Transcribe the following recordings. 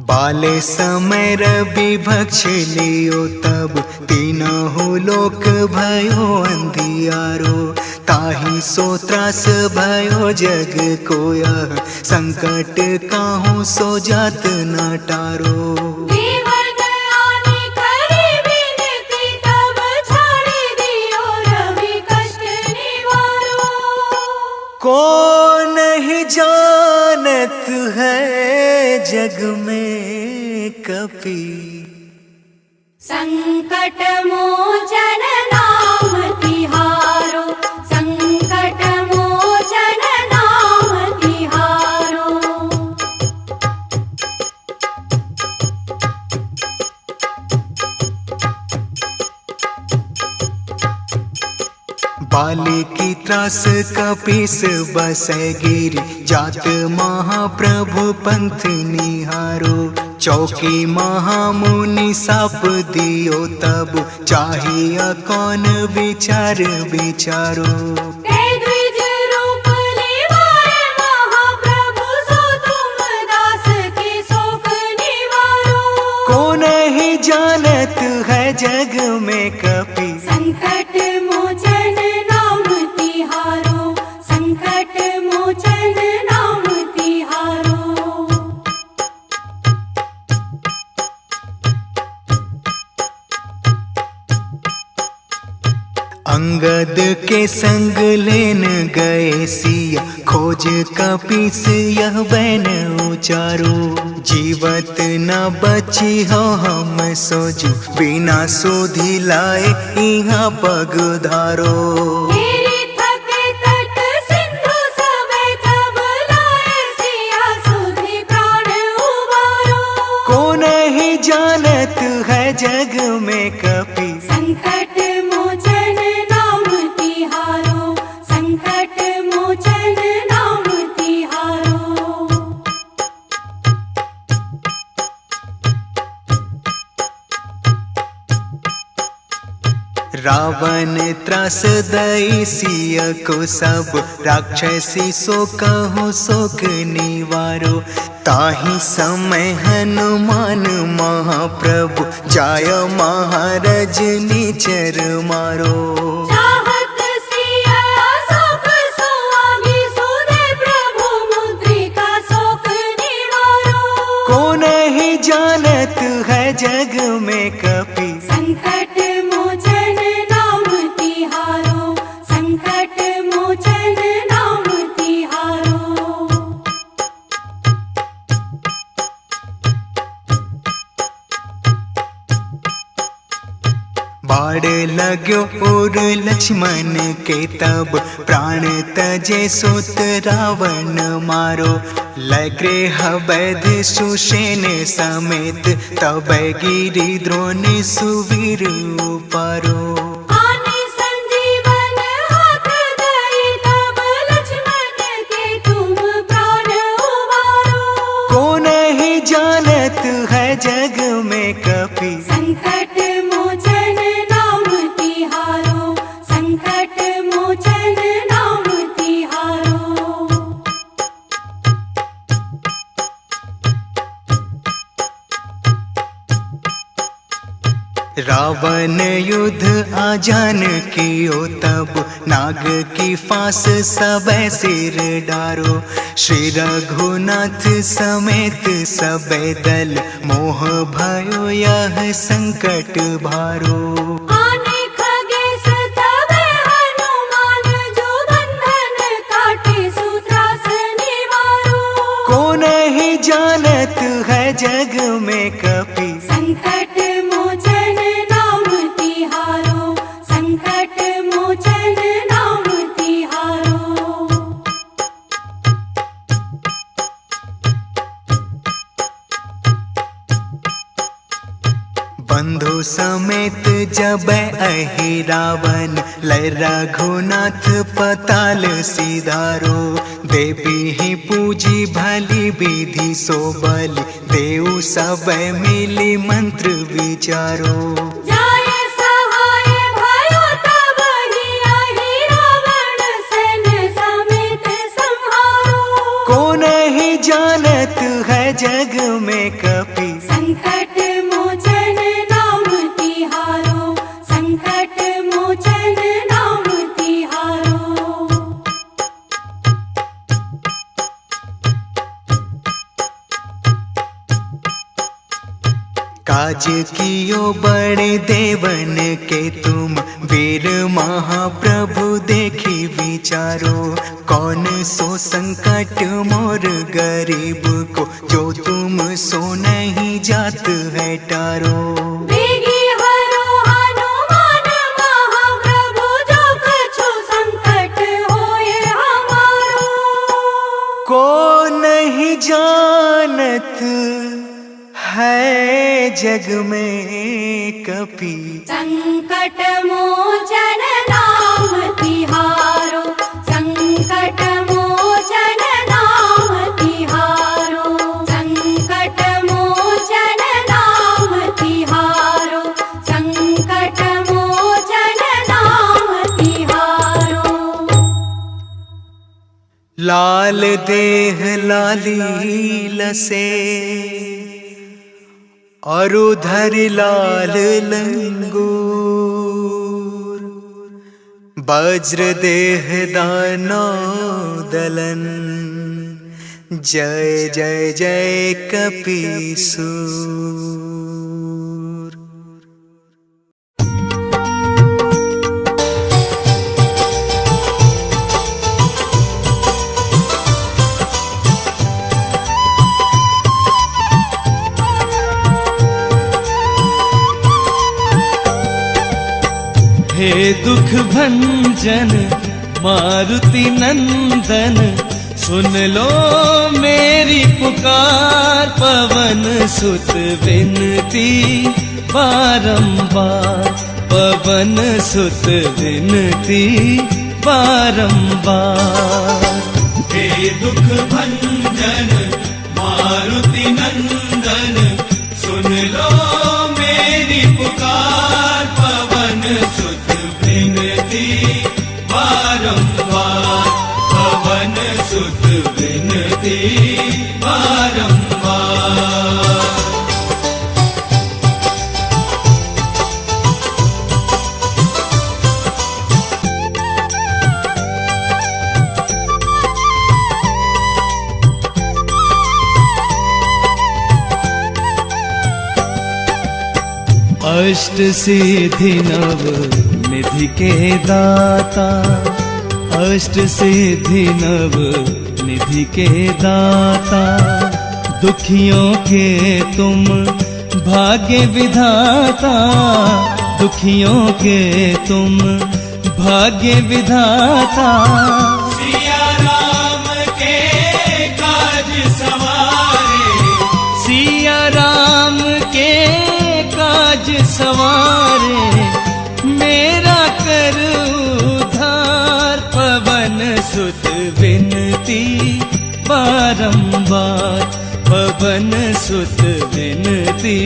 बाले समय रवि भक्ष लियो तब तीनहु लोक भयो अंधियारो। ताहि सो त्रास भयो जग कोया, संकट काहू सो जात न टारो। को नहीं जानत है जग में कपि, संकट मोचन नाम तिहारो, संकट मोचन नाम तिहारो। बाले की त्रास कपीस बसै गिरि, जात महाप्रभु पंथ निहारो। चौकी महामुनि साप दियो तब, चाहिए कौन विचार विचारो। द्विज रूप निवारे महाप्रभु, सो तुम दास के शोक निवारो। को नहीं जानत है जग में कपि, संकट मोचन नाम तिहारो, संकट मोचन नाम तिहारो। अंगद के संग लेन गए सिया, खोज कपीस यह बैन उचारो। जीवत न बची हो हम सोजू, बिना सोधी लाए इहाँ पग धारो। को नहीं जानत है जग में कपि, संकट मोचन नाम तिहारो, संकट मोचन नाम तिहारो। रावण त्रास दई सिय को सब, राक्षसी सो कहूँ शोक निवारो। ताहि समय हनुमान महाप्रभु, जाय महाराज निचर मारो। चाहत सिया शोक सुआगी, सुधे प्रभु मुद्रिका शोक निवारो। को नहीं जानत है जग में कपि, संकट मोचन नाम तिहारो, संकट मोचन नाम तिहारो। बाढ़ लाग्यो और लक्ष्मण के तब, प्राण तजे सुत रावण मारो। लग्रेह वैध सुषेण समेत, तब गिरि द्रोण सुवीर उपारो। आने संजीवन हाथ दई, तब लक्ष्मण के तुम प्राण उबारो। को नहीं जानत है जग में कपि, संकट मोचन नाम तिहारो, संकट मोचन नाम तिहारो। रावण युद्ध आजान कियो तब, नाग की फांस सब सिर डारो। श्री रघुनाथ समेत सब दल, मोह भयो यह संकट भारो। आने खगेश तबे हनुमान, जो बंधन काटे सूत्रास निवारो। को नहीं जानत है जग में कपि, संकट मोचन नाम तिहारो, संकट मोचन नाम तिहारो। बंधु समेत जब अहि रावण, लय रघुनाथ पताल सिधारो। देवी ही पूजी भली विधि सो बलि, देव सब मिली मंत्र विचारो। जाय सहाय भयो तब ही, अहि रावण सेन समेत संहारो। को नहीं जानत है जग में कपि, काज कियो बड़े देवन के तुम, वीर महाप्रभु देखी विचारो। कौन सो संकट मोर गरीब को, जो तुम सो नहीं जात है टारो। बेगी हरो हनुमान महाप्रभु, जो कछु संकट होए हमारो। को नहीं जानत है जग में कपि, संकट मोचन नाम तिहारो। संकट मोचन नाम तिहारो। संकट मोचन नाम तिहारो। संकट मोचन नाम तिहारो। लाल देह लाली लसे, और उधर लाल लंगूर। वज्र देह दानो दलन, जय जय जय कपीसूर। हे दुख भंजन मारुति नंदन, सुन लो मेरी पुकार। पवन सुत विनती बारंबार, पवन सुत विनती बारंबार। हे दुख भंजन मारुति नंदन, सुन लो मेरी पुकार। पवन सुत विनती बारंबार, पवन सुत विनती बारंबार। अष्ट सिद्धि नव निधि के दाता, अष्ट सिद्धि नव निधि के दाता। दुखियों के तुम भाग्य विधाता, दुखियों के तुम भाग्य विधाता। सिया राम के काज सवारे, सिया राम के काज सवारे। मेरा कर उद्धार, पवन सुत विनती बारंबार, पवन सुत विनती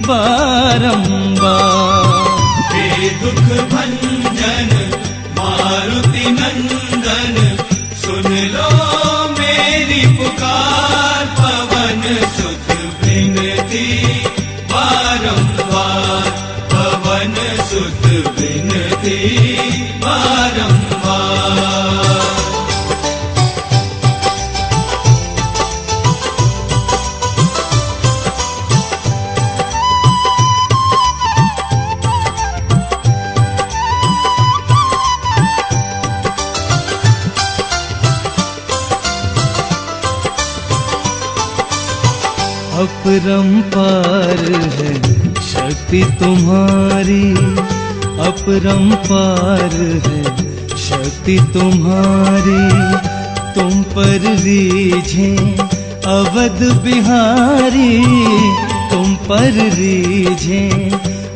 बारंबार। हे दुख भंजन मारुति नंदन, सुन लो मेरी पुकार। पवन सुत विनती बारंबार, पवन सुत विनती बारंबार। अपरंपार है शक्ति तुम्हारी, अपरंपार है शक्ति तुम्हारी। तुम पर रीझे अवध बिहारी, तुम पर रीझे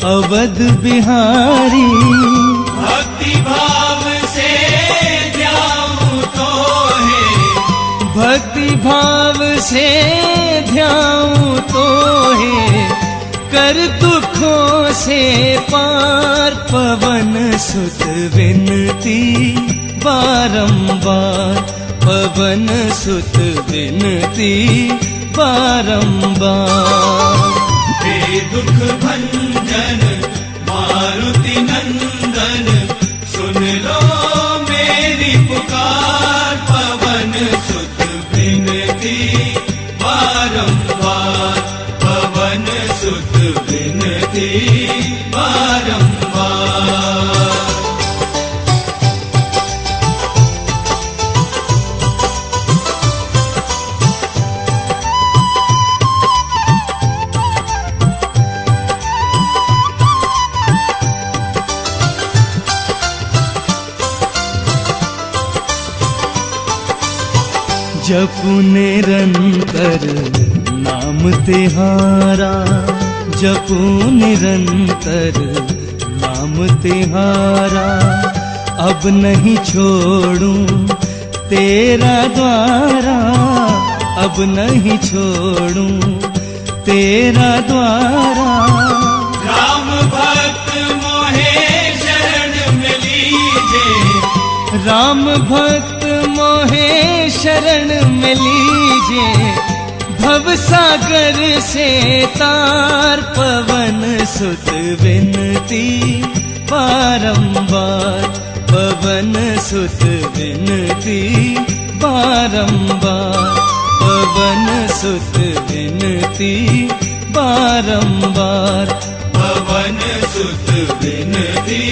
अवध बिहारी। भक्ति भाव से ध्याऊं तो है, भक्ति भाव से ध्याऊं तो है। कर दुखों से पार, पवन सुत विनती बारंबार, पवन सुत विनती बारंबार। हे दुख भंजन मारुति नंदन, सुन लो मेरी पुकार। पवन सुत विनती बारंबार, पवन सुत विनती बारंबार। जपु निरंतर नाम तिहारा, जपु निरंतर नाम तिहारा। अब नहीं छोड़ूं तेरा द्वारा, अब नहीं छोड़ूं तेरा द्वारा। राम भक्त मोहे शरण में लीजे, राम भक्त मोहे शरण में लीजे। भव सागर से तार पवन सुत विनती बारंबार, पवन सुत विनती बारंबार, पवन सुत विनती बारंबार, पवन सुत विनती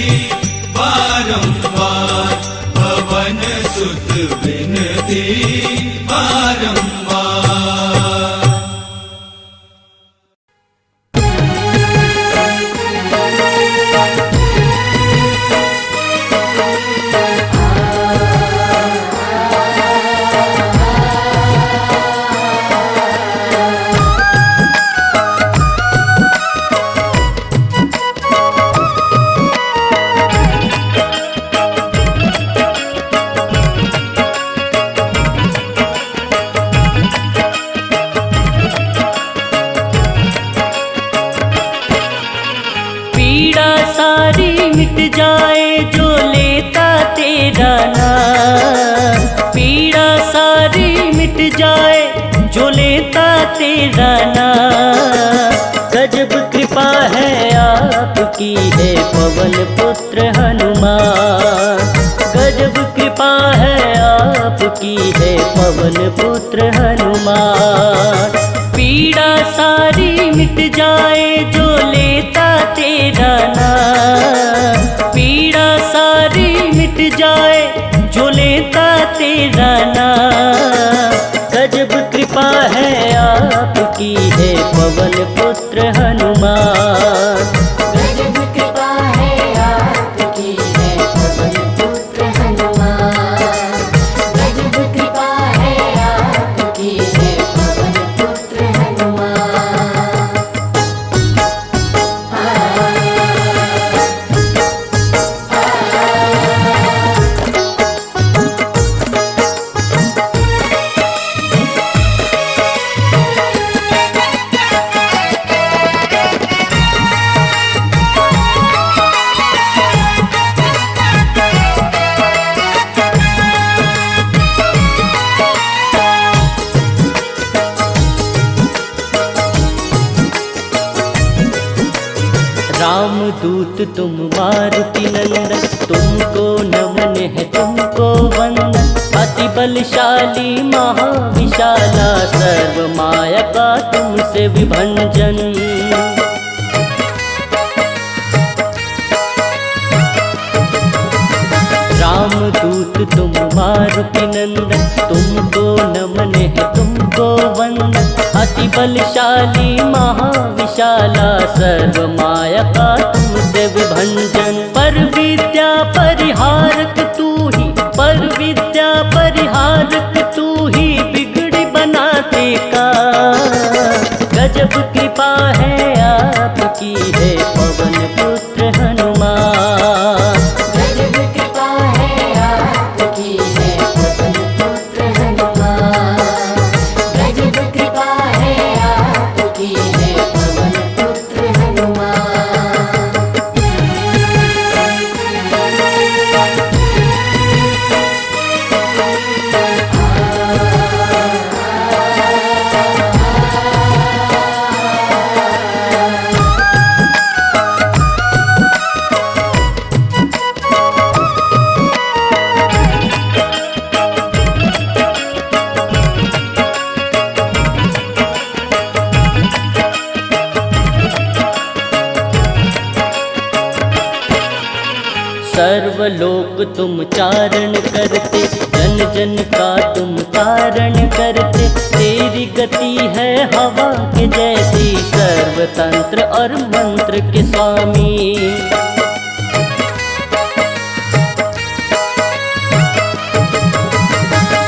बारंबार, पवन सुत विनती बारंबार। तेरा नाम गजब कृपा है आपकी है पवन पुत्र हनुमान। गजब कृपा है आपकी है पवन पुत्र हनुमान। पीड़ा सारी मिट जाए जो लेता तेरा नाम, पीड़ा सारी मिट जाए जो लेता तेरा नाम। गजब कृपा है आपकी है पवन पुत्र हनुमान। गजब कृपा है आपकी है पवन पुत्र हनुमान। गजब कृपा है आपकी है पवन पुत्र हनुमान। रामदूत तुम मारुति नंदन, तुमको नमन है तुमको वंदन। अति बलशाली महाविशाला सर्व माया का तुमसे विभंजन। रामदूत तुम मारुति नंदन, तुमको नमन है तुमको वंदन। अति बलशाली महाविशाला सर्व माया का तुमसे विभंजन। पर विद्या परिहारक तू ही, पर विद्या परिहारक तू ही बिगड़ी बनाते का। गजब कृपा है आपकी है पवन पुत्र हनुमान। गजब कृपा है आपकी है पवन पुत्र हनुमान। गजब कृपा है आपकी है पवन पुत्र हनुमान। सर्वलोक तुम चारण करते, जन जन का तुम तारण करते। तेरी गति है हवा के जैसी, सर्वतंत्र और मंत्र के स्वामी।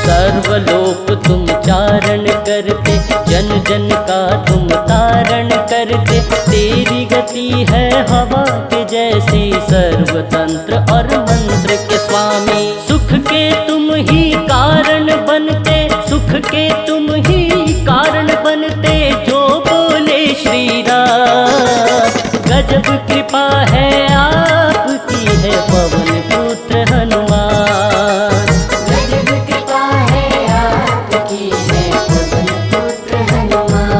सर्वलोक तुम चारण करते, जन जन का तुम तारण करते। तेरी गति है हवा के जैसी, सर्वतंत्र और मंत्र के स्वामी। सुख के तुम ही कारण बनते, सुख के तुम ही कारण बनते, जो बोले श्री राम। गजब कृपा है आपकी है पवन पुत्र हनुमान। गजब कृपा है आपकी है पवन पुत्र हनुमान।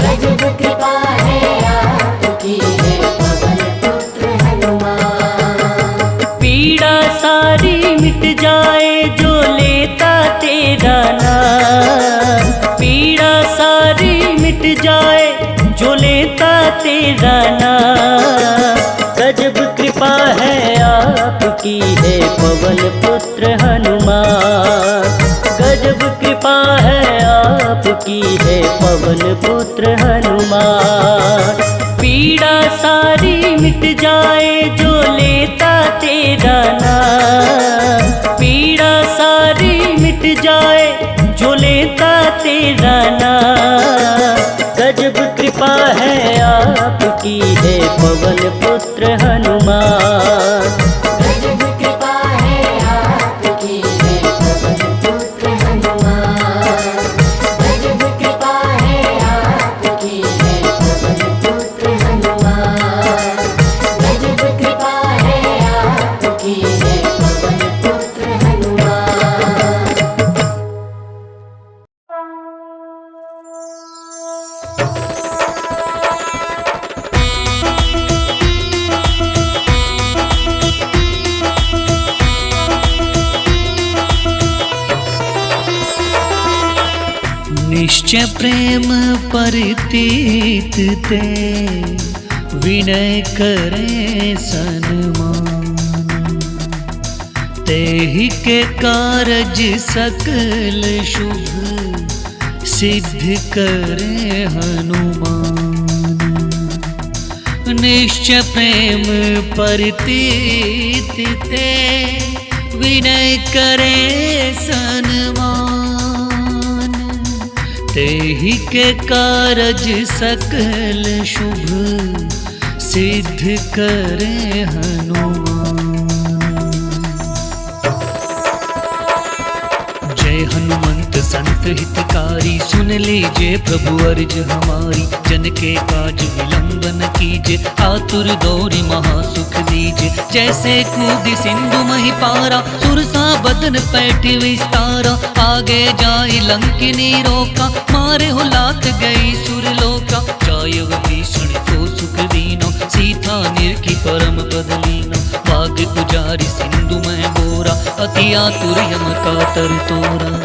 गजब कृपा है आपकी है पवन पुत्र हनुमान। पीड़ा सारी मिट जाए जो लेता तेरा नाम। पीड़ा सारी मिट जाए जो लेता तेरा नाम। गजब कृपा है आपकी है पवन पुत्र हनुमान। गजब कृपा है आपकी है पवन पुत्र हनुमान। पीड़ा सारी मिट जाए जो लेता तेरा नाम। पीड़ा सारी मिट जाए जो लेता तेरा नाम। गजब कृपा है आपकी है पवन पुत्र हनुमान। गजब कृपा है आपकी है पवन पुत्र हनुमान। गजब कृपा है आपकी है पवन पुत्र हनुमान। गजब कृपा है आपकी है पवन पुत्र हनुमान। निश्चय प्रेम परितीत ते, विनय करे सन्मान। तेहि के कारज सकल शुभ, सिद्ध करे हनुमान। निश्चय प्रेम परितीत ते, विनय करे सन्मान। तेहि के कारज सकल शुभ, सिद्ध करे हनुमान। जय हनुमंत संत हितकारी, सुन लीजिए प्रभु अर्ज हमारी। जन के काज विलंब न कीजिए, आतुर दौरी महासुख दीजिए। जैसे कूदी सिंधु मही पारा, सुरसा बदन पैठ विस्तारा। आगे जाई लंकिनी रोका, मारे हो लात गई सुरलोका। जाय भीषण को सुख दीना, सीता निरखी परम पद लीना। भाग पुजारी सिंधु में बोरा, अति आतुर यम कातर तोरा।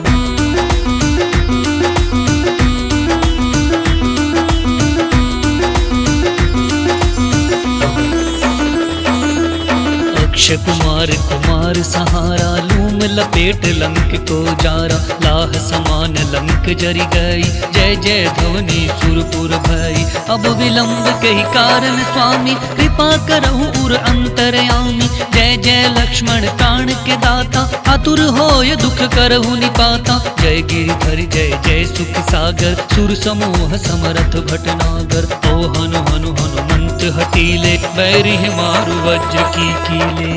अक्षय कुमार कुमार सहारा, लूम लपेट लंक को जारा। लाह समान लंक जरी गई, जय जय ध्वनि सुरपुर भई। अब विलंब कही कारण स्वामी, कृपा करहु उर अंतरयामी। जय जय लक्ष्मण प्राण के दाता, आतुर होय दुख करहु निपाता। जय गिरिधर जय जय सुख सागर, सुर समूह समरथ भटनागर। ओ हनु हनु हनुमंत हटीले, बैरी मारु वज्र की कीले।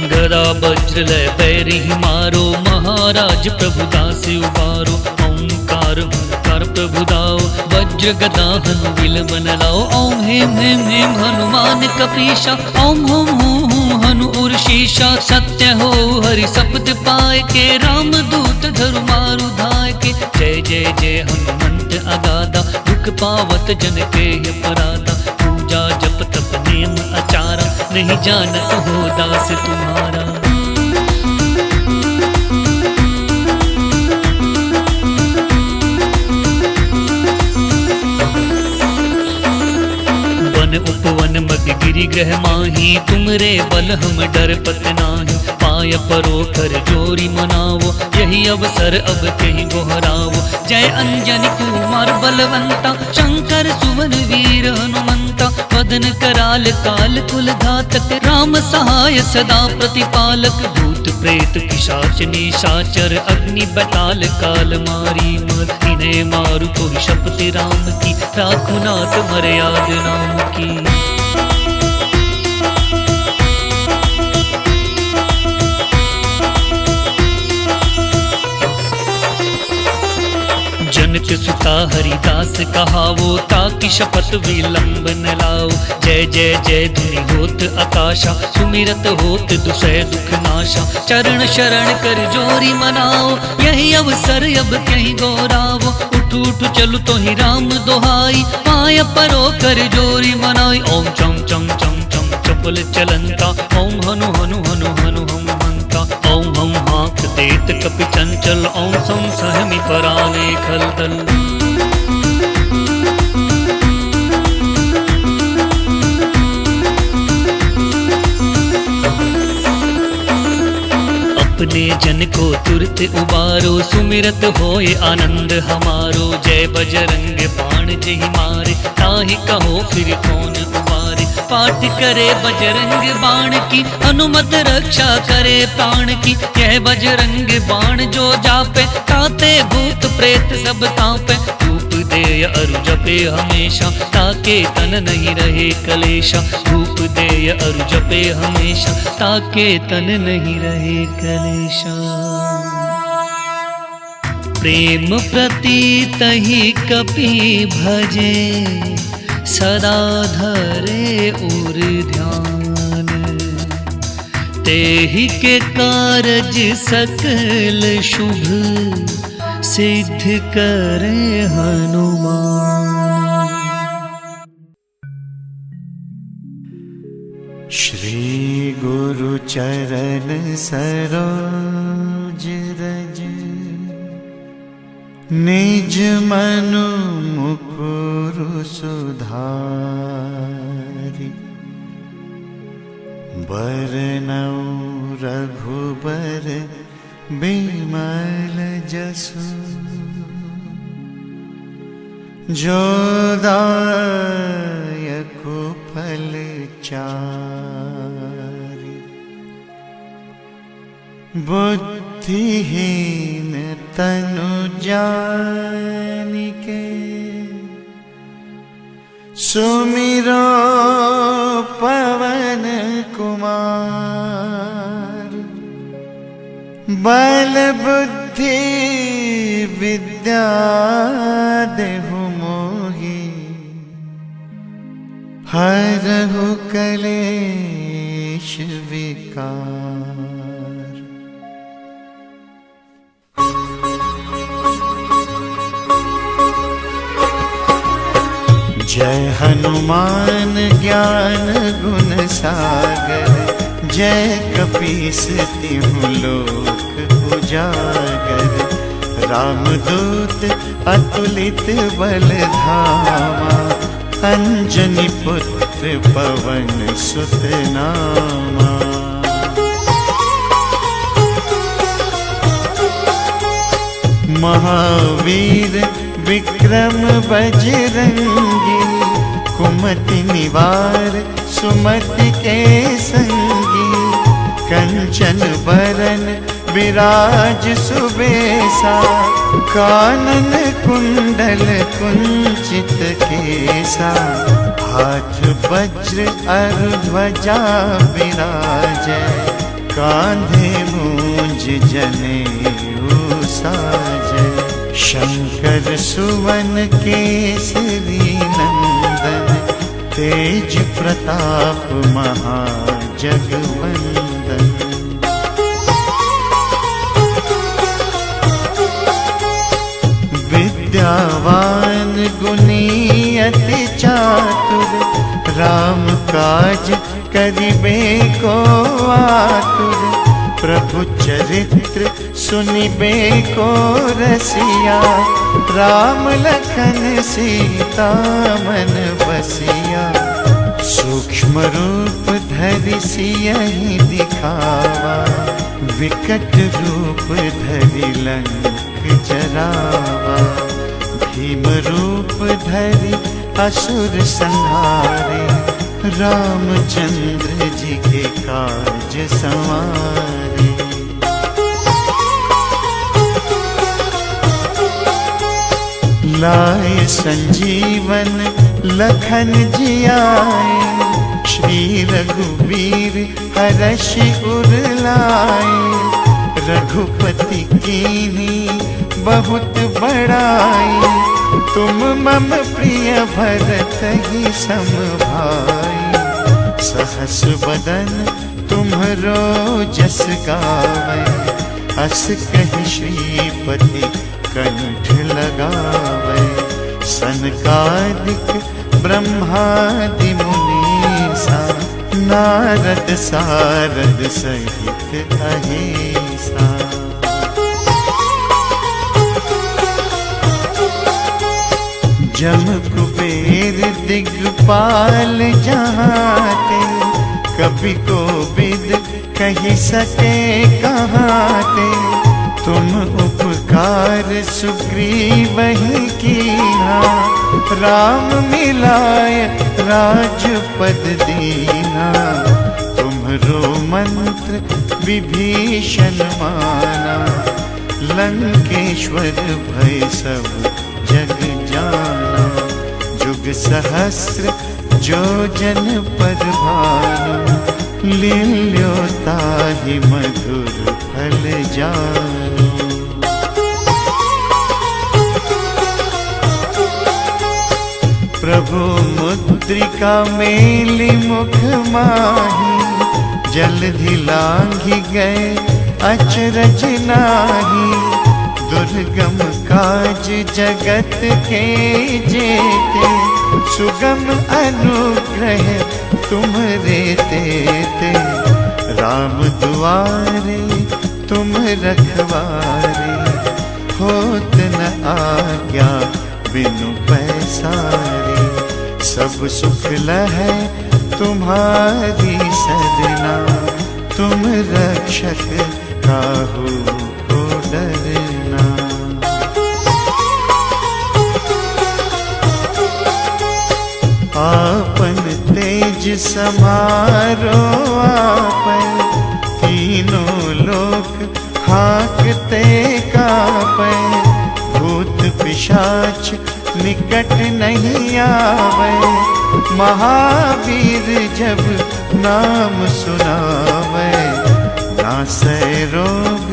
गदा वज्र लय बैरी मारो, महाराज प्रभु दास उबारो। ओंकार हुंकार प्रभु दाओ, वज्र गदा हनु विलंबन लाओ। ओम हेम हेम हेम हनुमान कपीशा, ओम हुम हूँ हूँ हनु उर्शीशा। सत्य हो हरि शब्द पाए के, राम दूत धरु मारु धाय के। जय जय जय हनुमंत अगाधा, दुख पावत जन के अपराधा। पूजा जप तप नेम आचारा, नहीं जानत हो दास तुम्हारा। वन उपवन मग गिरि ग्रह माही, तुमरे बल हम डरपत नाही। पाय परो कर जोरी मनावो, यही अवसर अब कहीं गोहरावो। जय अंजनी कुमार बलवंता, शंकर सुवन वीर हनुमंता। वदन कराल काल कुल घातक, राम सहाय सदा प्रतिपालक। भूत प्रेत पिशाच निशाचर, अग्नि बताल काल मारी मर। इन्हें मारु कोई शपथ राम की, राखो नाथ मर्याद नाम की। जनक सुता हरिदास कहावो, ताकि शपथ विलंब न लाओ। जय जय जय धुनि होत आकाशा, सुमिरत होत दुसह दुख नाशा। चरण शरण कर जोरी मनाओ, यही अवसर अब कहीं गौरावो। उठ उठ चलु तो ही राम दोहाई, पाय परो कर जोरी मनाई। ओम चम चम चम चम चपल चलंता, ओम हनु हनु हनु हनु हम हंता। ओम हम हाक देत कपि चंचल, ओम सम सहमि पराने खलदल। अपने जन को तुरत उबारो, सुमिरत होए आनंद हमारो। जय बजरंग बाण जहि मारे, ताहि कहो फिर कौन उबारे। पाठ करे बजरंग बाण की, हनुमत रक्षा करे प्राण की। यह बजरंग बाण जो जापे, ताते भूत प्रेत सब कांपे। धूप दे अरु जपे हमेशा, ताके तन नहीं रहे कलेशा। धूप दे अरु जपे हमेशा, ताके तन नहीं रहे कलेशा। प्रेम प्रतीत ही कपि भजे, सदा धरे उर ध्यान। तेहि के कारज सकल शुभ, सिद्ध करे हनुमान। श्री गुरु चरण सरोज रज, निज मनु मुकुरु सुधारि। बरनउँ रघुबर बिमल जसु, जो दायक फल चारि। बुद्धिहीन तनु जानिके, सुमिरो पवन कुमार। बल बुद्धि विद्या देहु मोहि, हरहु कलेश विकार। जय हनुमान ज्ञान गुण सागर, जय कपीस तिहुँ लोक उजागर। रामदूत अतुलित बल धामा, अंजनी पुत्र पवन सुत नामा। महावीर विक्रम बजरंगी, कुमति निवार सुमति के संगी। कंचन बरन विराज सुबेसा, कानन कुंडल कुंचित केसा। हाथ वज्र अरु ध्वजा विराजै, कांधे मूंज जनेऊ साजै। शंकर सुवन केसरी नंदन, तेज प्रताप महाजगवंदन। विद्यावान गुणी अति चातुर, राम काज करिबे को आतुर। प्रभु चरित्र सुनिबे को रसिया, राम लखन सीता मन बसिया। सूक्ष्म रूप धरि सियहि दिखावा, विकट रूप धरि लंक जरावा। भीम रूप धरि असुर संहारे, रामचंद्र जी के काज संवारे। लाए संजीवन लखन जियाए, श्री रघुवीर हरषि उर लाए। रघुपति कीन्ही बहुत बड़ाई, तुम मम प्रिय भरत ही सम भाई। सहस बदन तुम्हरो जस गावै, अस कहि श्रीपति कंठ लगावै। सनकादिक ब्रह्मादि मुनीसा, नारद सारद सहित अहिसा। जम कुबेर दिग्पाल जहाते, कभी कोविद कही सके कहाते। तुम उपकार सुग्रीव ही कीन्हा, राम मिलाय राजपद दीन्हा। तुम्हरो मंत्र विभीषण माना, लंकेश्वर भय सब जग जाना। जुग सहस्र जो जन पर भानु, लील्यो ताहि मधुर फल जानु। प्रभु मुद्रिका मेलि मुख माही, जलधि लांघि गए अचरज नाहि। दुर्गम काज जगत के जेते, सुगम अनुग्रह तुम्हरे तेते। राम दुआरे तुम रखवारे, होत न आज्ञा बिनु पैसारे। सब सुख लहै तुम्हारी सरना, तुम रक्षक काहू को डरना। आपन तेज समारो आपै, तीनों लोक हाँकते कापै। भूत पिशाच निकट नहीं आवे, महावीर जब नाम सुनावे। नासै रोग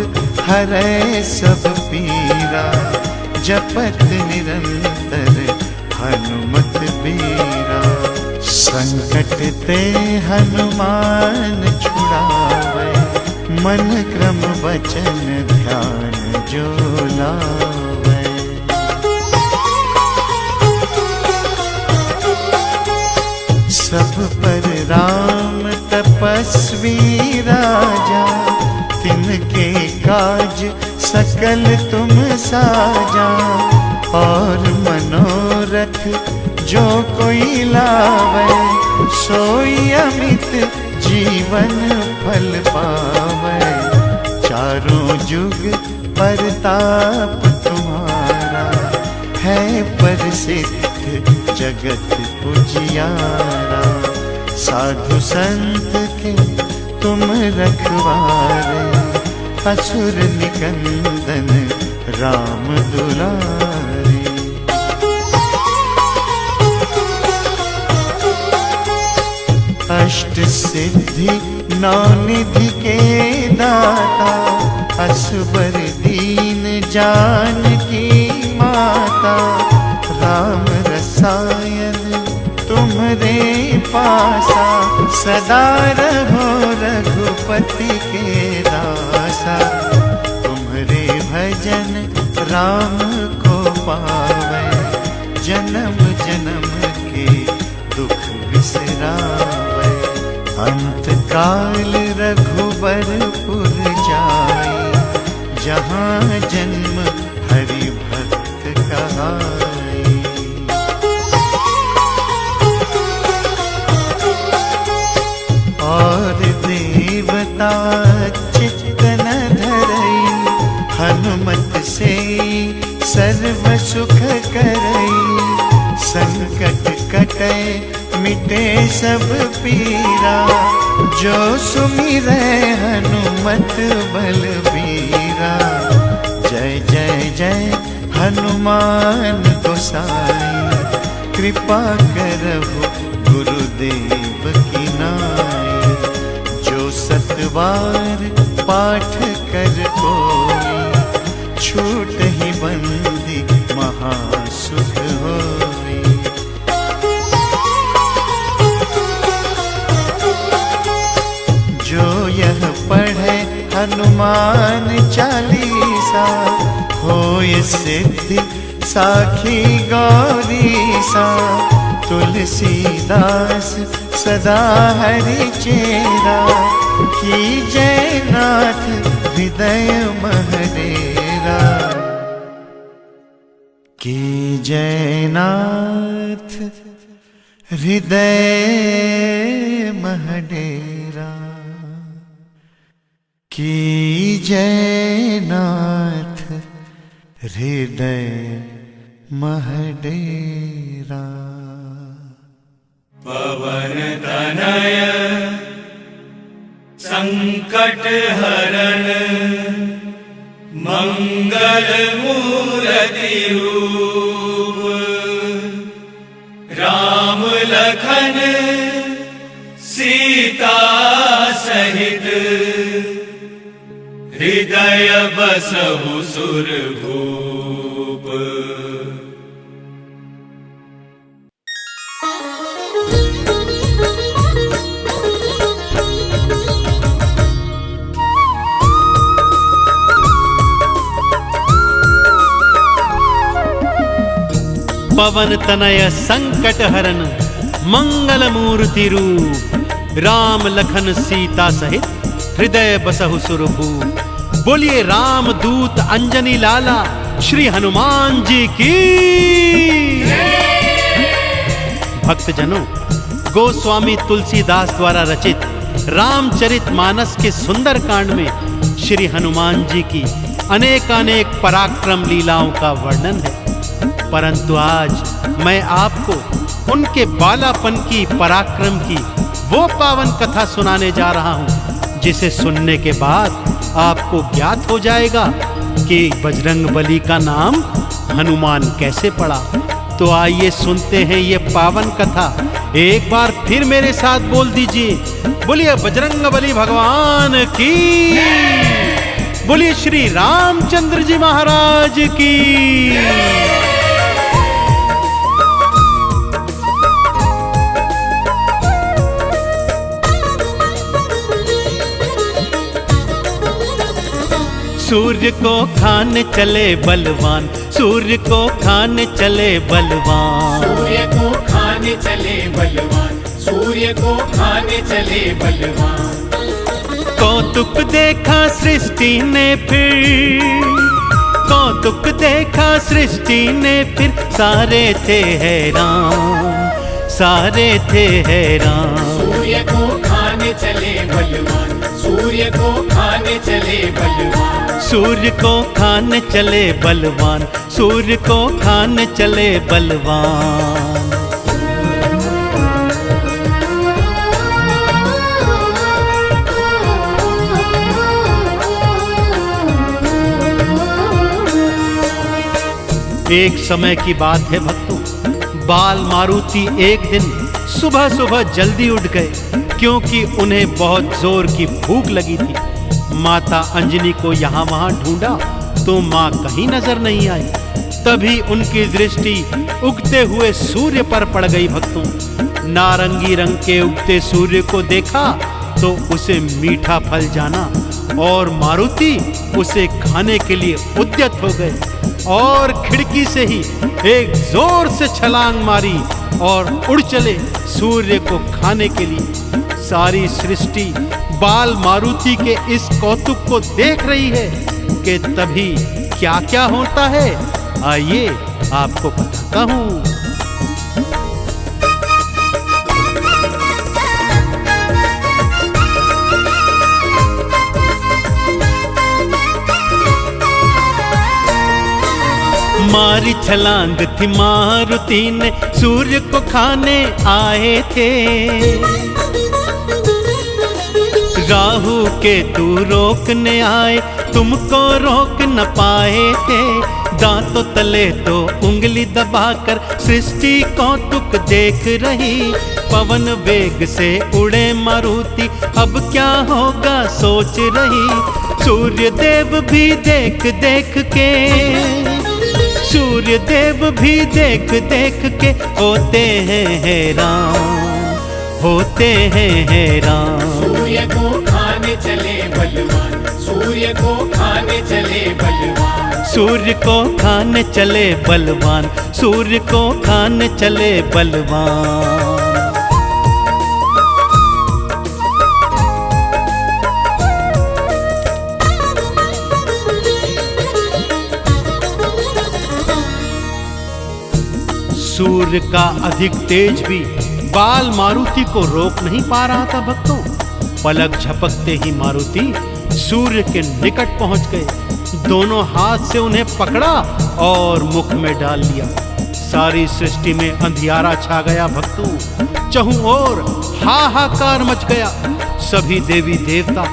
हरै सब पीरा, जपत निरंतर हनुमत बीरा। संकट ते हनुमान छुड़ावे, मन क्रम वचन ध्यान जो लावे। सब पर राम तपस्वी राजा, तिनके काज सकल तुम साजा। और मनोरथ जो कोई लावे, सोई अमित जीवन फल पावे। चारों जुग परताप तुम्हारा, है प्रसिद्ध जगत उजियारा। साधु संत के तुम रखवारे, असुर निकंदन राम दुलारे। अष्ट सिद्धि नौ निधि के दाता, असबर दीन जानकी माता। राम रसायन तुम्हरे पासा, सदा रहो रघुपति के दासा। तुम्हरे भजन राम को पावे, जन्म जन्म के दुख बिसरावे। अंत काल रघुबरपुर जाई, जहाँ जन्म हरि भक्त कहाई। और देवता चित्त न धरई, हनुमत से सर्व सुख करई। संकट कटे मिटे सब पीरा, जो सुमिरै हनुमत बलबीरा। जय जय जय हनुमान गोसाई, कृपा करहु गुरुदेव की नाई। जो सतबार पाठ कर कोई, छूट ही बंदी महासुख होई। जो यह पढ़े हनुमान चालीसा, होय सिद्धि साखी गौरीसा। तुलसीदास सदा हरि चेरा, कीजय नाथ हृदय महडेरा। कीजय नाथ हृदय महडेरा। कीजय नाथ हृदय महडेरा। पवन तनय संकट हरण, मंगल मूर्ति रूप। राम लखन सीता सहित, हृदय बसहु सुरभूप। पवन तनय संकट हरन, मंगल मूर्ति रूप। राम लखन सीता सहित, हृदय बसहु सुरभूप। बोलिए राम दूत अंजनी लाला, श्री हनुमान जी की। भक्तजनों, गोस्वामी तुलसीदास द्वारा रचित रामचरितमानस के सुंदर कांड में श्री हनुमान जी की अनेकानेक पराक्रम लीलाओं का वर्णन है। परंतु आज मैं आपको उनके बालापन की, पराक्रम की वो पावन कथा सुनाने जा रहा हूं, जिसे सुनने के बाद आपको ज्ञात हो जाएगा कि बजरंगबली का नाम हनुमान कैसे पड़ा। तो आइए सुनते हैं ये पावन कथा। एक बार फिर मेरे साथ बोल दीजिए, बोलिए बजरंगबली भगवान की। बोलिए श्री रामचंद्र जी महाराज की। सूर्य को खाने चले बलवान, सूर्य को खाने चले बलवान। सूर्य को खाने चले बलवान, सूर्य को खाने चले बलवान। कौतुक देखा सृष्टि ने फिर, कौतुक देखा सृष्टि ने फिर, सारे थे हैरान, सारे थे हैरान। सूर्य को खाने चले बलवान, सूर्य को खाने चले बलवान। सूर्य को खाने चले बलवान, सूर्य को खाने चले बलवान। एक समय की बात है भक्तों, बाल मारुति एक दिन सुबह सुबह जल्दी उठ गए, क्योंकि उन्हें बहुत जोर की भूख लगी थी। माता अंजनी को यहाँ वहाँ ढूंढा तो माँ कहीं नजर नहीं आई। तभी उनकी दृष्टि उगते हुए सूर्य पर पड़ गई। भक्तों, नारंगी रंग के उगते सूर्य को देखा तो उसे मीठा फल जाना और मारुति उसे खाने के लिए उद्यत हो गए और खिड़की से ही एक जोर से छलांग मारी और उड़ चले सूर्य को खाने के लिए। सारी सृष्टि बाल मारुति के इस कौतुक को देख रही है कि तभी क्या क्या होता है, आइए आपको बताता हूँ। मारी छलांग थी मारुति ने, सूर्य को खाने आए थे। राहु के तू रोकने आए, तुमको रोक न पाए थे। दांतों तले तो उंगली दबाकर सृष्टि कौतुक देख रही। पवन वेग से उड़े मारुति, अब क्या होगा सोच रही। सूर्य देव भी देख देख के, सूर्य देव भी देख देख के होते हैं हैरान, होते हैं हैरान। सूर्य को खाने चले बलवान, सूर्य को खाने चले बलवान, सूर्य को खाने चले बलवान, सूर्य को खाने चले बलवान। सूर्य का अधिक तेज भी बाल मारुति को रोक नहीं पा रहा था भक्तों। पलक झपकते ही मारुति सूर्य के निकट पहुंच गए। दोनों हाथ से उन्हें पकड़ा और मुख में डाल लिया। सारी सृष्टि में अंधियारा छा गया भक्तों। चहुं ओर हाहाकार मच गया। सभी देवी देवता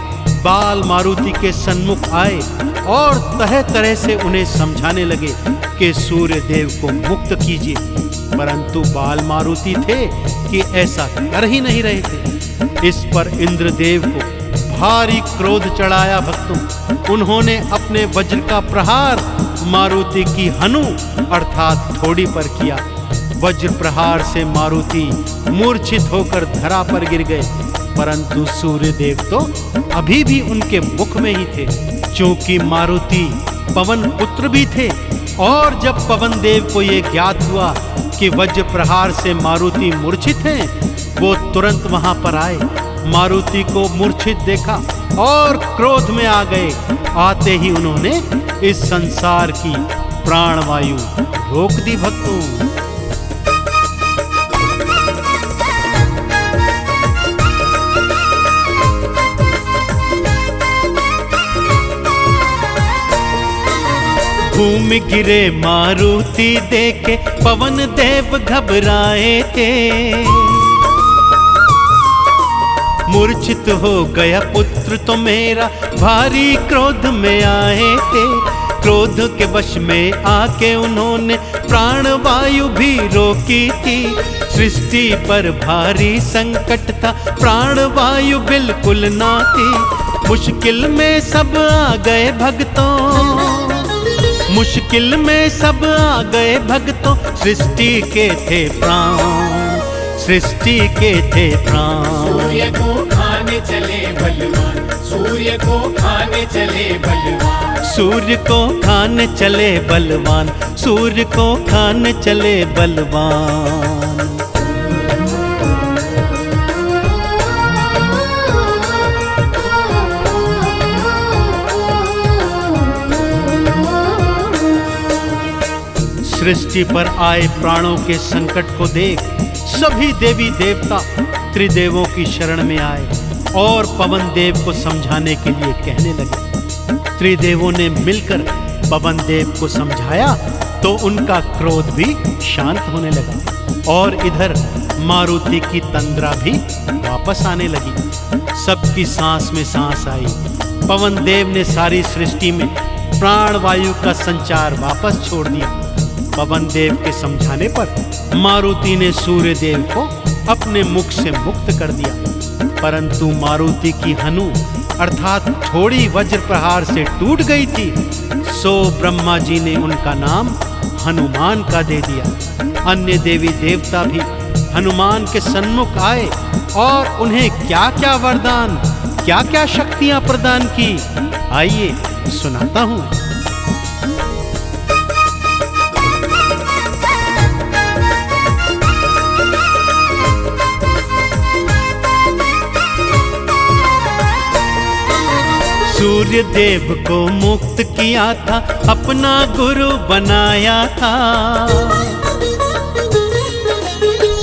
बाल मारुति के सन्मुख आए और तरह तरह से उन्हें समझाने लगे कि सूर्य देव को मुक्त कीजिए, परंतु बाल मारुति थे कि ऐसा कर ही नहीं रहे थे। इस पर इंद्रदेव को भारी क्रोध चढ़ाया भक्तों। उन्होंने अपने वज्र का प्रहार मारुति की हनु अर्थात ठोड़ी पर किया। वज्र प्रहार से मारुति मूर्छित होकर धरा पर गिर गए, परंतु सूर्य देव तो अभी भी उनके मुख में ही थे। क्योंकि मारुति पवन पुत्र भी थे, और जब पवन देव को यह ज्ञात हुआ कि वज्र प्रहार से मारुति मूर्छित हैं, वो तुरंत वहां पर आए। मारुति को मूर्छित देखा और क्रोध में आ गए। आते ही उन्होंने इस संसार की प्राणवायु रोक दी भक्तों। भूमि गिरे मारुति देखे, पवन देव घबराए थे। मूर्छित हो गया पुत्र तो मेरा, भारी क्रोध में आए थे। क्रोध के वश में आके उन्होंने प्राणवायु भी रोकी थी। सृष्टि पर भारी संकट था, प्राणवायु बिल्कुल ना थी। मुश्किल में सब आ गए भक्तों, मुश्किल में सब आ गए भक्तों। सृष्टि के थे प्राण, सृष्टि के थे प्राण। सूर्य को खाने चले बलवान, सूर्य को खाने चले बलवान, सूर्य को खाने चले बलवान, सूर्य को खाने चले बलवान। सृष्टि पर आए प्राणों के संकट को देख सभी देवी देवता त्रिदेवों की शरण में आए और पवन देव को समझाने के लिए कहने लगे। त्रिदेवों ने मिलकर पवन देव को समझाया तो उनका क्रोध भी शांत होने लगा और इधर मारुति की तंद्रा भी वापस आने लगी। सबकी सांस में सांस आई। पवन देव ने सारी सृष्टि में प्राणवायु का संचार वापस छोड़ दिया। पवन देव के समझाने पर मारुति ने सूर्य देव को अपने मुख से मुक्त कर दिया, परंतु मारुति की हनु अर्थात थोड़ी वज्र प्रहार से टूट गई थी। सो ब्रह्मा जी ने उनका नाम हनुमान का दे दिया। अन्य देवी देवता भी हनुमान के सन्मुख आए और उन्हें क्या क्या वरदान, क्या क्या शक्तियां प्रदान की, आइए सुनाता हूं। सूर्य देव को मुक्त किया था, अपना गुरु बनाया था।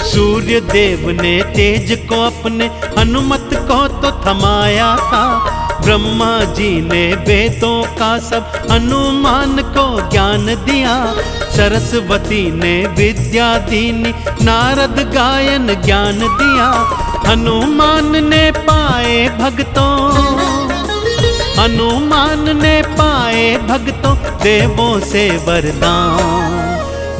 सूर्य देव ने तेज को अपने हनुमत को तो थमाया था। ब्रह्मा जी ने वेदों का सब हनुमान को ज्ञान दिया। सरस्वती ने विद्या दीनी, नारद गायन ज्ञान दिया। हनुमान ने पाए भक्तों, हनुमान ने पाए भक्तों, देवों से वरदान,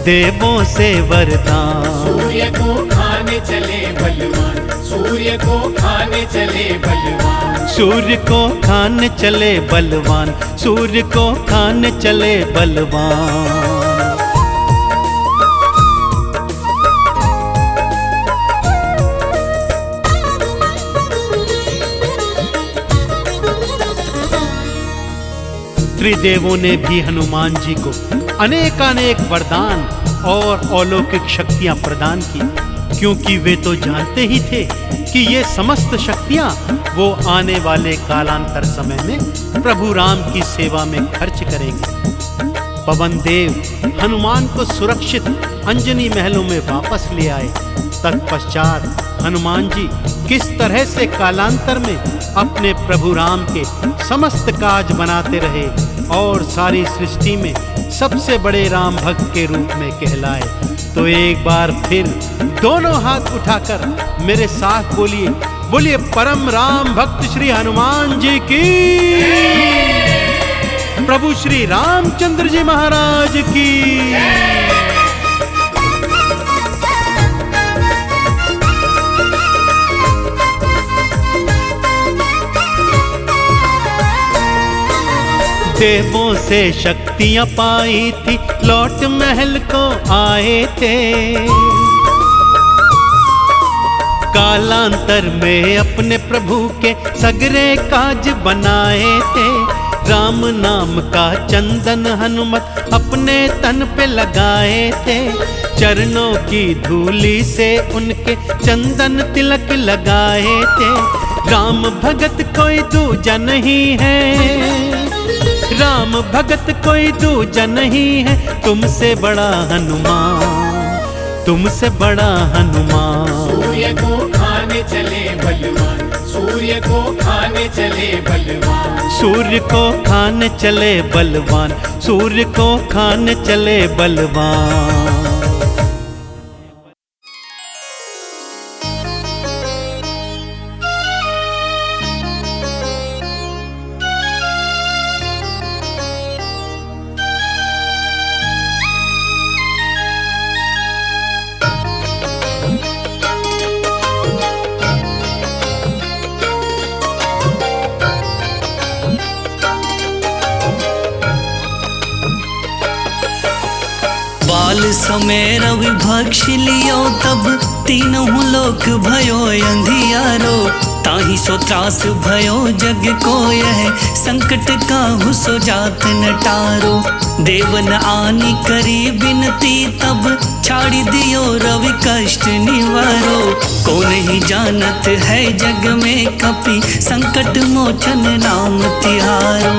देवों से वरदान। सूर्य को खाने चले बलवान, सूर्य को खाने चले बलवान, सूर्य को खाने चले बलवान, सूर्य को खाने चले बलवान। त्रिदेवों ने भी हनुमान जी को अनेकानेक वरदान और अलौकिक शक्तियां प्रदान की, क्योंकि वे तो जानते ही थे कि ये समस्त शक्तियां वो आने वाले कालांतर समय में प्रभु राम की सेवा में खर्च करेंगे। पवन देव हनुमान को सुरक्षित अंजनी महलों में वापस ले आए। तत्पश्चात हनुमान जी किस तरह से कालांतर में अपने प्रभु राम के समस्त काज बनाते रहे और सारी सृष्टि में सबसे बड़े राम भक्त के रूप में कहलाए। तो एक बार फिर दोनों हाथ उठाकर मेरे साथ बोलिए, बोलिए परम राम भक्त श्री हनुमान जी की, प्रभु श्री रामचंद्र जी महाराज की। देवों से शक्तियां पाई थी, लौट महल को आए थे। कालांतर में अपने प्रभु के सगरे काज बनाए थे। राम नाम का चंदन हनुमत अपने तन पे लगाए थे। चरणों की धूली से उनके चंदन तिलक लगाए थे। राम भगत कोई दूजा नहीं है, राम भगत कोई दूजा नहीं है, तुमसे बड़ा हनुमान, तुमसे बड़ा हनुमान। सूर्य को खाने चले बलवान, सूर्य को खाने चले बलवान, सूर्य को खाने चले बलवान, सूर्य को खाने चले बलवान। बाल समय रवि भक्ष लियो, तब तीनों लोक भयो अंधियारो। ताहि सो त्रास भयो जग को यह, संकट काहू सो जात न टारो। देवन आनी करी बिनती, तब छाड़ी दियो रवि कष्ट निवारो। को नहीं जानत है जग में कपि, संकट मोचन नाम तिहारो।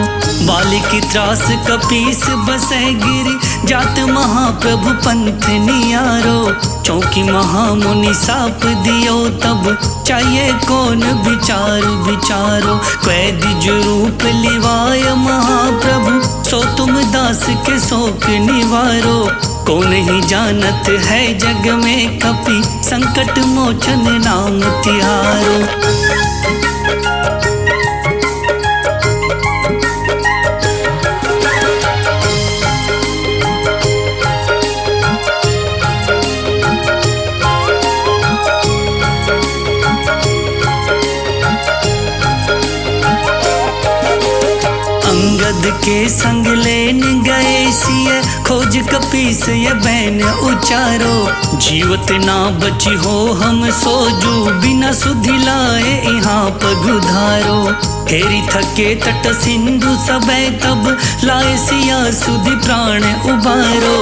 बालिक त्रास कपीस बसै गिरि, जात महाप्रभु पंथ नियारो। चौकी महामुनि साप दियो, तब चाहिए कौन विचार विचारो। कैद रूप लिवाय महाप्रभु, सो तुम दास के शोक निवारो। को नहीं जानत है जग में कपि, संकट मोचन नाम तिहारो। के संग लेन गए सिय, खोज कपीस ये बैन उचारो। जीवत ना बची हो हम सोजू, बिना सुधि लाए यहाँ पगुधारो। हेरी थके तट सिंधु सबे, तब लाए सिया सुधि प्राण उबारो।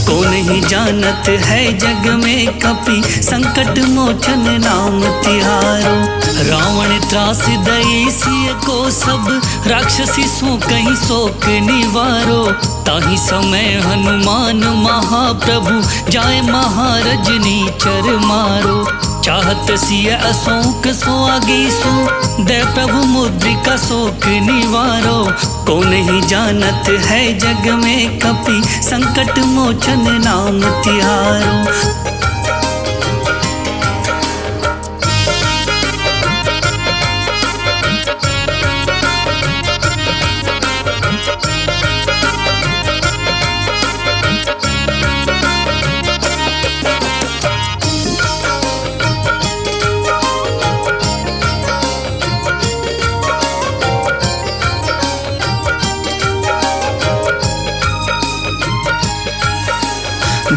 को नहीं जानत है जग में कपि, संकट मोचन नाम तिहारो। रावण त्रास दई सिय को, सब राक्षसी सो कहीं शोक निवारो। ताहि समय हनुमान महाप्रभु, जाए महारजनी चर मारो। चाहत सिय अशोक सोआगी सो दे प्रभु मुद्रिका शोक निवारो। को नहीं जानत है जग में कपि संकट मोचन नाम तिहारो।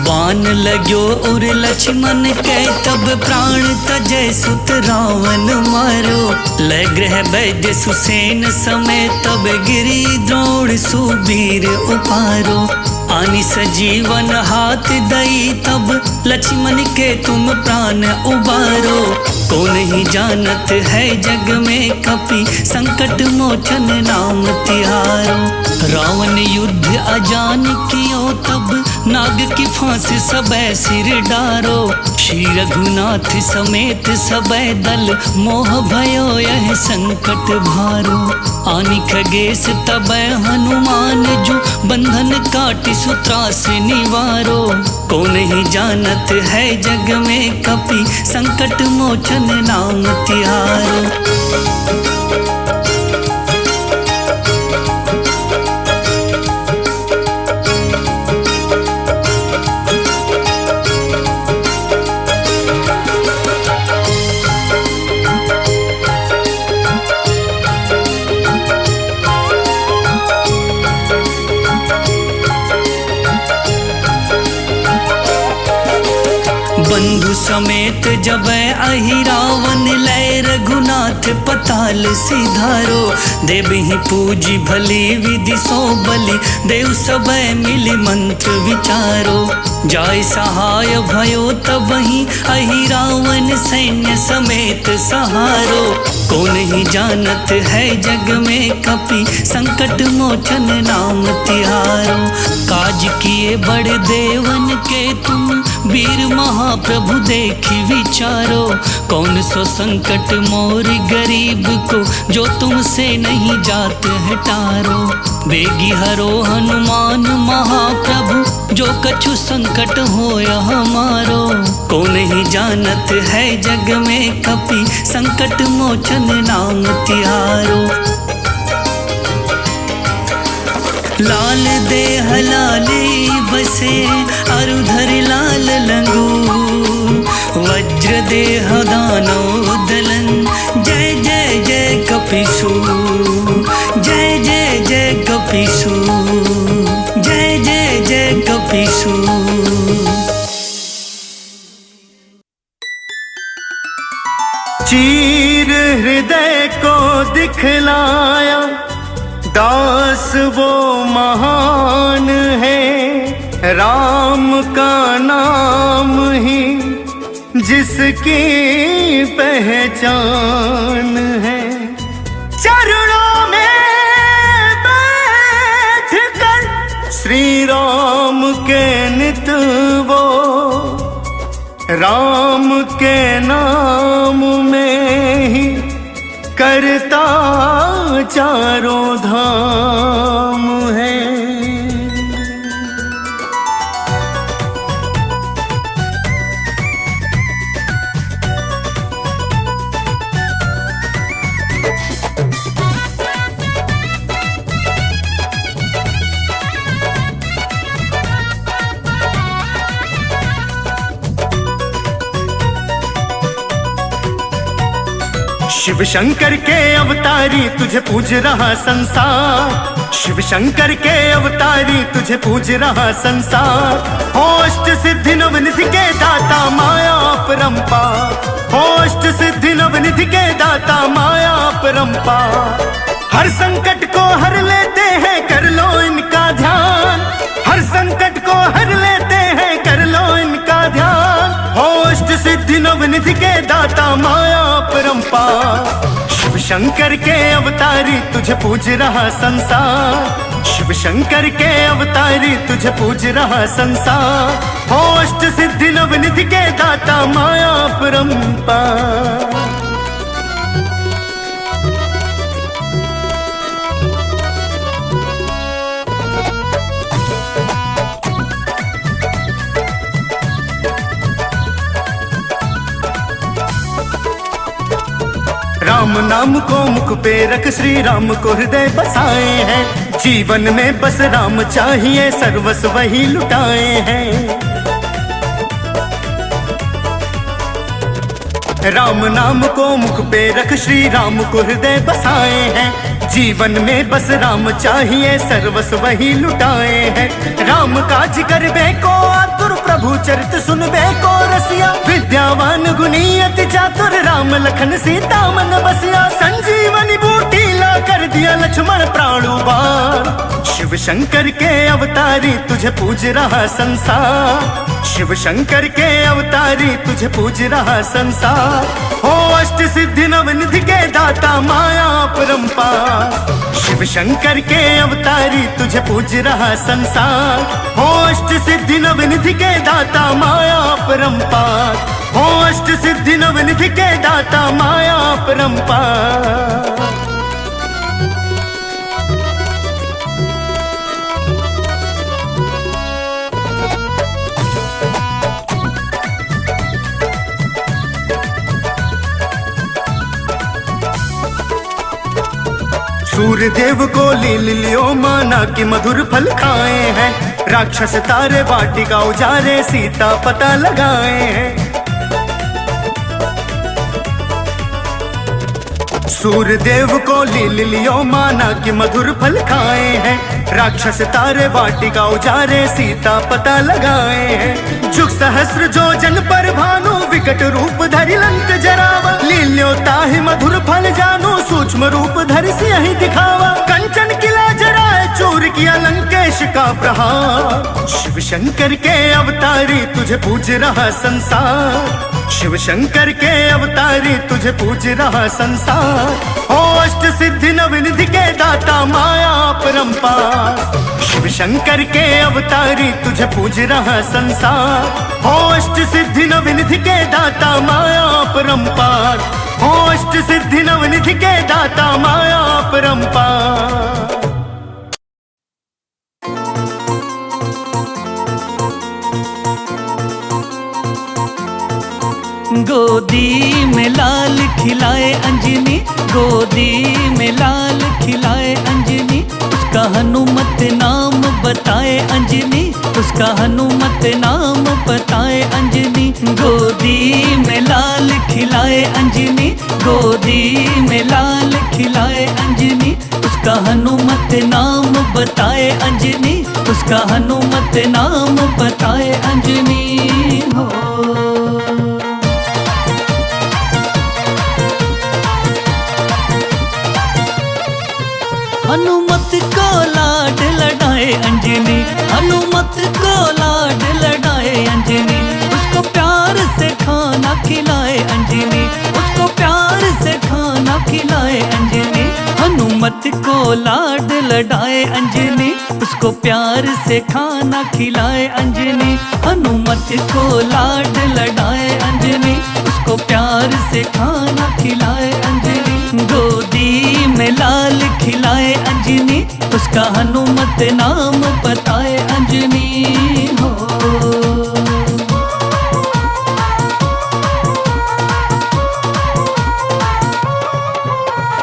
बाण लगो उर लक्ष्मण के तब प्राण तजय सुत रावण मारो। लय ग्रह वैद्य सुसेन समय तब गिरी द्रोण सुबीर उपारो। आनि सजीवन हाथ दई तब लक्ष्मण के तुम प्राण उबारो। को नहीं जानत है जग में कपि संकट मोचन नाम तिहारो। रावण युद्ध अजान कियो तब नाग की फांसी सबे सिर डारो। श्री रघुनाथ समेत सबे दल मोह भयो यह संकट भारो। आनि खगेश तबै हनुमान जो बंधन काटि सुत्रास निवारो। को नहीं जानत है जग में कपि संकट मोचन नाम तिहारो। बंधु समेत जब अहि रावण लय रघुनाथ पताल सिधारो। देवहि पूजी भली विधि सो बलि देव सब मिली मंत्र विचारो। जाय सहाय भयो तबहि अहि रावण सैन्य समेत सहारो। को नहीं जानत है जग में कपि संकट मोचन नाम तिहारो। काज किए बड़े देवन के तुम वीर महाप्रभु देखी विचारो। कौन सो संकट मोर गरीब को जो तुमसे नहीं जात है टारो। बेगी हरो हनुमान महाप्रभु जो कछु संकट होया हमारो। को नहीं जानत है जग में कपि संकट मोचन नाम तिहारो। लाल देह लाली बसे अरुधर लाल लंगू। वज्र देह दानो दलन जय जय जय कपिसु। जय जय जय कपिसु। जय जय जय कपिसु। चीर हृदय को दिखलाया दास वो महान है। राम का नाम ही जिसकी पहचान है। चरणों में बैठ कर श्री राम के नित वो राम के नाम में ही करता चारों धाम है। शिव शंकर के अवतारी तुझे पूज रहा संसार। शिव शंकर के अवतारी तुझे पूज रहा संसार। होष्ट सिद्धि नवनिधि के दाता माया परंपार। होष्ट सिद्धि नवनिधि के दाता माया परंपार। हर संकट को हर लेते हैं कर लो इनका ध्यान। हर संकट को हर लेते हैं कर लो इनका ध्यान। होष्ट सिद्धि नवनिधि के दाता माया परंपार। शिव शंकर के अवतारी तुझे पूज रहा संसार, शिव शंकर के अवतारी तुझे पूज रहा संसार। हो अष्ट सिद्धि नवनिधि के दाता माया परंपार। राम नाम को मुख पे रख श्री राम को हृदय बसाए हैं। जीवन में बस राम चाहिए, सर्वस्व वही लुटाए हैं। राम नाम को मुख पे रख श्री राम को हृदय बसाए हैं। जीवन में बस राम चाहिए, सर्वस्व वही लुटाए हैं। राम काज करबे को आतुर, प्रभु चरित सुनबे को रसिया। विद्यावान गुणी अति चातुर, राम लखन सीता मन बसिया। संजीवनी बूटी ला कर दिया लक्ष्मण प्राणुबाण। शिव शंकर के अवतारी तुझे पूज रहा संसार, शिव शंकर के अवतारी तुझे पूज रहा संसार। हो अष्ट सिद्धि नवनिधि के दाता माया परंपार। शिव शंकर के अवतारी तुझे पूज रहा संसार। हो अष्ट सिद्धि नवनिधि के दाता माया परंपार। हो अष्ट सिद्धि नवनिधि के दाता माया परंपार। सूर्यदेव को लियो माना कि मधुर फल खाए हैं। राक्षस तारे वाटिका उजारे, सीता पता लगाए हैं। सूर्यदेव को लियो माना कि मधुर फल खाए हैं। राक्षस तारे वाटिका उजारे, सीता पता लगाए हैं। जुग सहस्र जो जन पर भानु, विकट रूप धरि लंक जरावा। लील्यो ताहि मधुर फल जानू, सूक्ष्म रूप धरि सियहि दिखावा। कंचन किला जराए, चूर किया लंकेश का प्रहार। शिव शंकर के अवतारी तुझे पूज रहा संसार, शिव शंकर के अवतारी तुझे पूज रहा संसार। हो अष्ट सिद्धि नवनिधि के दाता माया परंपार। शिव शंकर के अवतारी तुझे पूज रहा संसार। हो अष्ट सिद्धि नवनिधि के दाता माया परंपार। हो अष्ट सिद्धि नवनिधि के दाता माया परंपार। गोदी में लाल खिलाए अंजनी, गोदी में लाल खिलाए अंजनी। उसका हनुमत नाम बताए अंजनी, उसका हनुमत नाम बताए अंजनी। गोदी में लाल खिलाए अंजनी, गोदी में लाल खिलाए अंजनी। उसका हनुमत नाम बताए अंजनी, उसका हनुमत नाम बताए अंजनी। हो हनुमत को लाड लड़ाए अंजनी, हनुमत को लाड लड़ाए अंजनी। उसको प्यार से खाना खिलाए अंजनी, उसको प्यार से खाना खिलाए अंजनी। हनुमत को लाड लड़ाए अंजनी, उसको प्यार से खाना खिलाए अंजनी। हनुमत को लाड लड़ाए अंजनी, उसको प्यार से खाना खिलाए अंजनी। गोदी में लाल खिलाए अंजनी, उसका हनुमत नाम बताए अंजनी। हो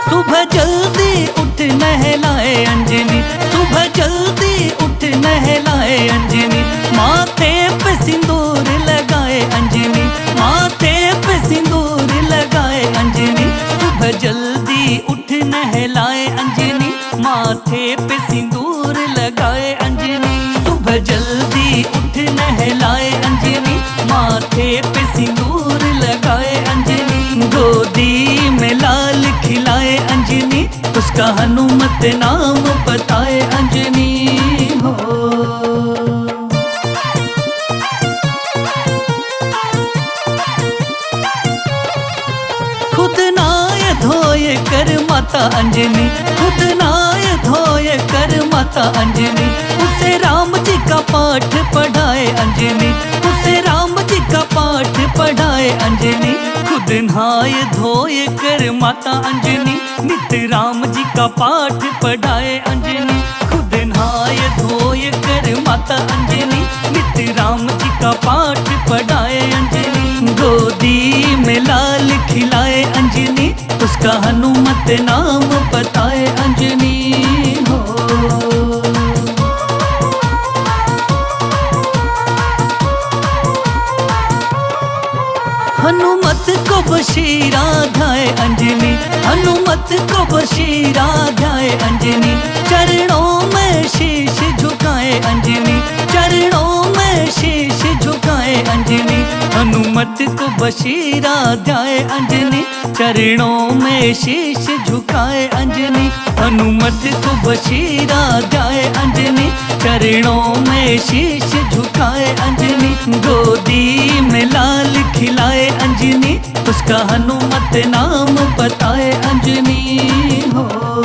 सुबह जल्दी उठ नहलाए अंजनी, सुबह जल्दी उठ नहलाए अंजनी। माथे पे सिंदूर लगाए अंजनी, माथे पे सिंदूर लगाए अंजनी। सुबह जल्दी उठ नहलाए अंजनी, माथे पे सिंदूर लगाए अंजनी। सुबह जल्दी उठ नहलाए अंजनी, माथे पे सिंदूर लगाए अंजनी। गोदी में लाल खिलाए अंजनी, उसका हनुमत नाम बताए अंजनी। हो खुद नाय धोए कर माता अंजनी, खुद नहाए धोए कर माता अंजनी, उसे राम जी का पाठ पढ़ाए अंजनी, उसे राम जी का पाठ पढ़ाए अंजनी, खुद नहाए धोए कर माता अंजनी, नित्य राम जी का पाठ पढ़ाए अंजनी, खुद नहाए धोए कर माता अंजनी, नित्य राम जी का पाठ पढ़ाए अंजनी, गोदी में लाल खिलाए अंजनी, उसका हनुमत नाम बताए अंजनी हो। हनुमत को बशीरा ध्याए अंजनी, हनुमत को बशीरा ध्याए अंजनी, चरणों में शीश झुकाए अंजनी, चरणों में शीश झुकाए अंजनी, हनुमत को बशीरा ध्याए अंजनी, चरणों में शीश झुकाए अंजनी, हनुमत को बशीरा ध्याए अंजनी, चरणों में शीश झुकाए अंजनी, गोदी में लाल खिलाए अंजनी, उसका हनुमत नाम बताए अंजनी हो।